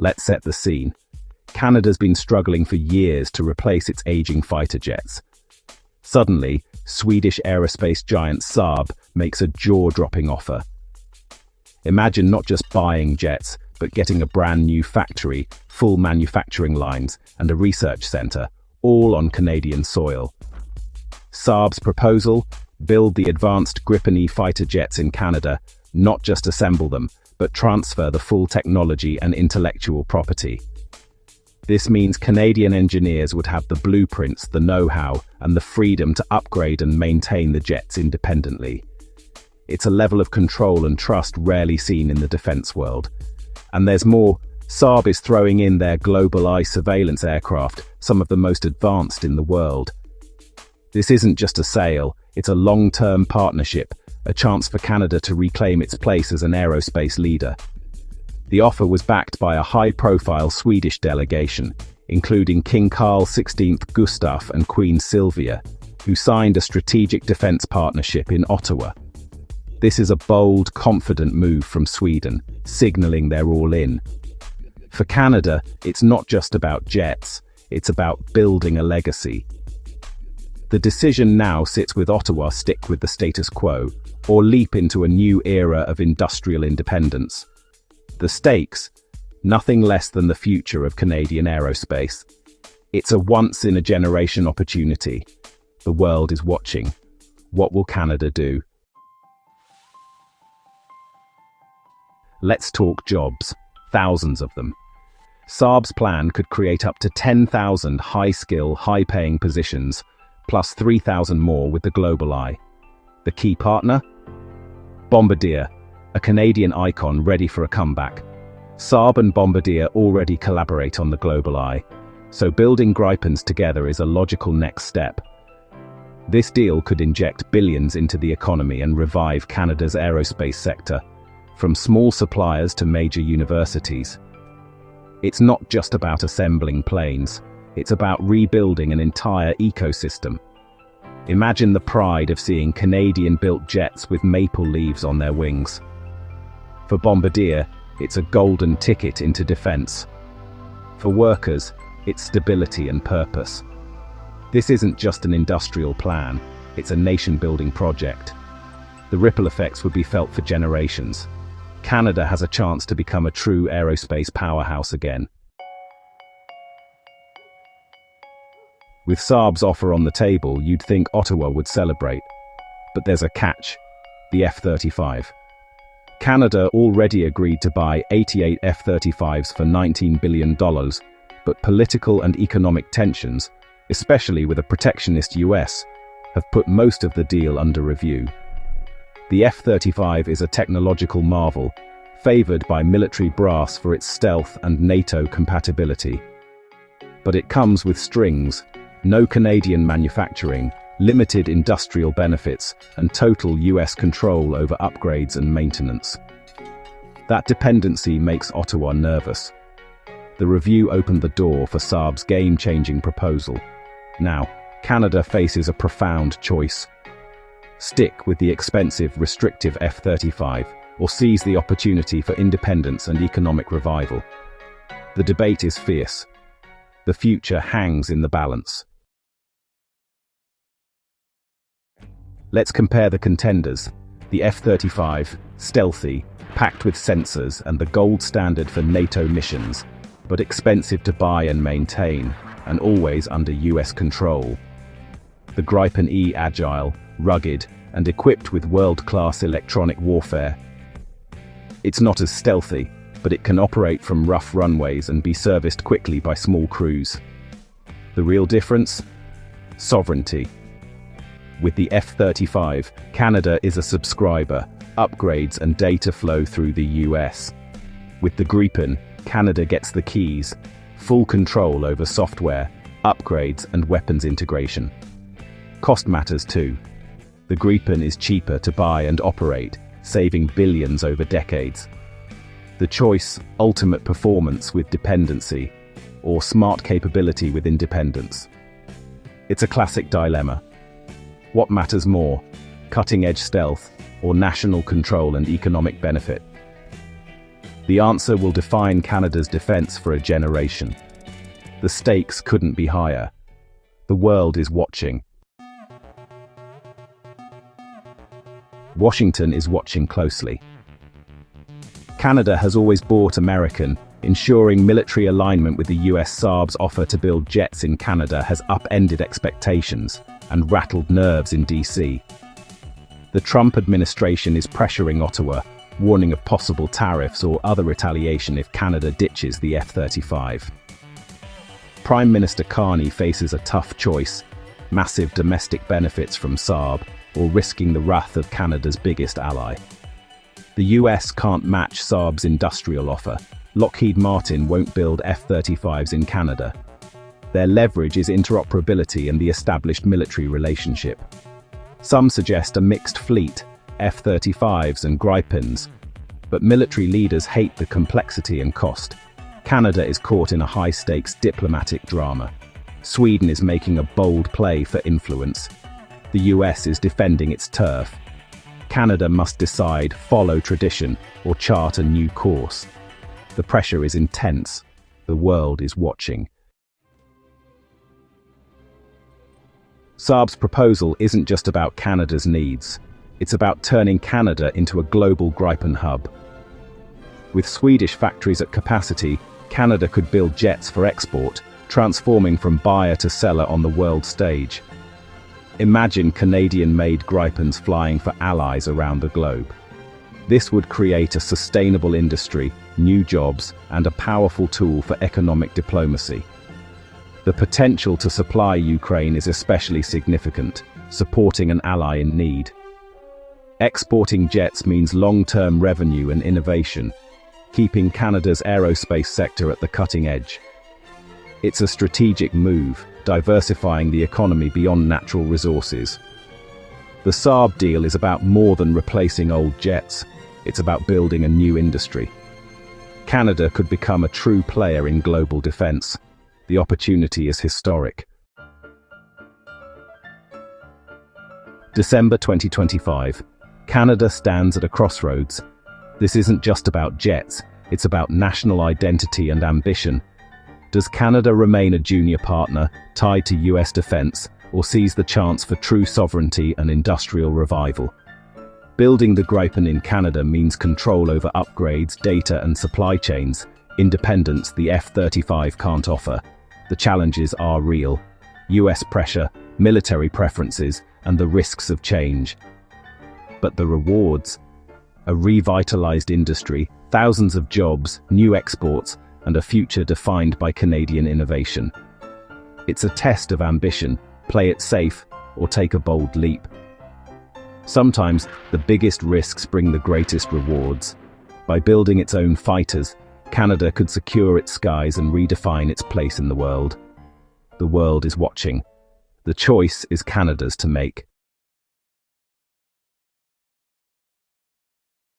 Let's set the scene. Canada's been struggling for years to replace its aging fighter jets. Suddenly, Swedish aerospace giant Saab makes a jaw-dropping offer. Imagine not just buying jets, but getting a brand new factory, full manufacturing lines, and a research centre, all on Canadian soil. Saab's proposal: build the advanced Gripen E fighter jets in Canada, not just assemble them, but transfer the full technology and intellectual property. This means Canadian engineers would have the blueprints, the know-how, and the freedom to upgrade and maintain the jets independently. It's a level of control and trust rarely seen in the defense world. And there's more. Saab is throwing in their Global Eye surveillance aircraft, some of the most advanced in the world. This isn't just a sale, it's a long-term partnership, a chance for Canada to reclaim its place as an aerospace leader. The offer was backed by a high-profile Swedish delegation, including King Carl XVI Gustaf and Queen Sylvia, who signed a strategic defense partnership in Ottawa. This is a bold, confident move from Sweden, signaling they're all in. For Canada, it's not just about jets, it's about building a legacy. The decision now sits with Ottawa: stick with the status quo, or leap into a new era of industrial independence. The stakes: nothing less than the future of Canadian aerospace. It's a once-in-a-generation opportunity. The world is watching. What will Canada do? Let's talk jobs. Thousands of them. Saab's plan could create up to 10,000 high-skill, high-paying positions, plus 3,000 more with the Global Eye. The key partner? Bombardier, a Canadian icon ready for a comeback. Saab and Bombardier already collaborate on the Global Eye, so building Gripens together is a logical next step. This deal could inject billions into the economy and revive Canada's aerospace sector, from small suppliers to major universities. It's not just about assembling planes, it's about rebuilding an entire ecosystem. Imagine the pride of seeing Canadian-built jets with maple leaves on their wings. For Bombardier, it's a golden ticket into defense. For workers, it's stability and purpose. This isn't just an industrial plan, it's a nation-building project. The ripple effects would be felt for generations. Canada has a chance to become a true aerospace powerhouse again. With Saab's offer on the table, you'd think Ottawa would celebrate. But there's a catch: the F-35. Canada already agreed to buy 88 F-35s for $19 billion, but political and economic tensions, especially with a protectionist US, have put most of the deal under review. The F-35 is a technological marvel, favored by military brass for its stealth and NATO compatibility. But it comes with strings: no Canadian manufacturing, limited industrial benefits, and total US control over upgrades and maintenance. That dependency makes Ottawa nervous. The review opened the door for Saab's game-changing proposal. Now, Canada faces a profound choice: stick with the expensive, restrictive F-35, or seize the opportunity for independence and economic revival. The debate is fierce. The future hangs in the balance. Let's compare the contenders. The F-35, stealthy, packed with sensors and the gold standard for NATO missions, but expensive to buy and maintain, and always under US control. The Gripen E, agile, rugged, and equipped with world-class electronic warfare. It's not as stealthy, but it can operate from rough runways and be serviced quickly by small crews. The real difference? Sovereignty. With the F-35, Canada is a subscriber. Upgrades and data flow through the US. With the Gripen, Canada gets the keys, full control over software, upgrades, and weapons integration. Cost matters too. The Gripen is cheaper to buy and operate, saving billions over decades. The choice: ultimate performance with dependency, or smart capability with independence. It's a classic dilemma. What matters more, cutting-edge stealth or national control and economic benefit? The answer will define Canada's defense for a generation. The stakes couldn't be higher. The world is watching. Washington is watching closely. Canada has always bought American, ensuring military alignment with the US. Saab's offer to build jets in Canada has upended expectations and rattled nerves in DC. The Trump administration is pressuring Ottawa, warning of possible tariffs or other retaliation if Canada ditches the F-35. Prime Minister Carney faces a tough choice: massive domestic benefits from Saab or risking the wrath of Canada's biggest ally. The US can't match Saab's industrial offer. Lockheed Martin won't build F-35s in Canada. Their leverage is interoperability and the established military relationship. Some suggest a mixed fleet, F-35s and Gripens, but military leaders hate the complexity and cost. Canada is caught in a high-stakes diplomatic drama. Sweden is making a bold play for influence. The US is defending its turf. Canada must decide, follow tradition, or chart a new course. The pressure is intense. The world is watching. Saab's proposal isn't just about Canada's needs. It's about turning Canada into a global Gripen hub. With Swedish factories at capacity, Canada could build jets for export, transforming from buyer to seller on the world stage. Imagine Canadian-made Gripens flying for allies around the globe. This would create a sustainable industry, new jobs, and a powerful tool for economic diplomacy. The potential to supply Ukraine is especially significant, supporting an ally in need. Exporting jets means long-term revenue and innovation, keeping Canada's aerospace sector at the cutting edge. It's a strategic move, diversifying the economy beyond natural resources. The Saab deal is about more than replacing old jets. It's about building a new industry. Canada could become a true player in global defense. The opportunity is historic. December 2025. Canada stands at a crossroads. This isn't just about jets, it's about national identity and ambition. Does Canada remain a junior partner, tied to US defense, or seize the chance for true sovereignty and industrial revival? Building the Gripen in Canada means control over upgrades, data and supply chains, independence the F-35 can't offer. The challenges are real: US pressure, military preferences, and the risks of change. But the rewards? A revitalized industry, thousands of jobs, new exports, and a future defined by Canadian innovation. It's a test of ambition: play it safe or take a bold leap. Sometimes the biggest risks bring the greatest rewards. By building its own fighters, Canada could secure its skies and redefine its place in the world. The world is watching. The choice is Canada's to make.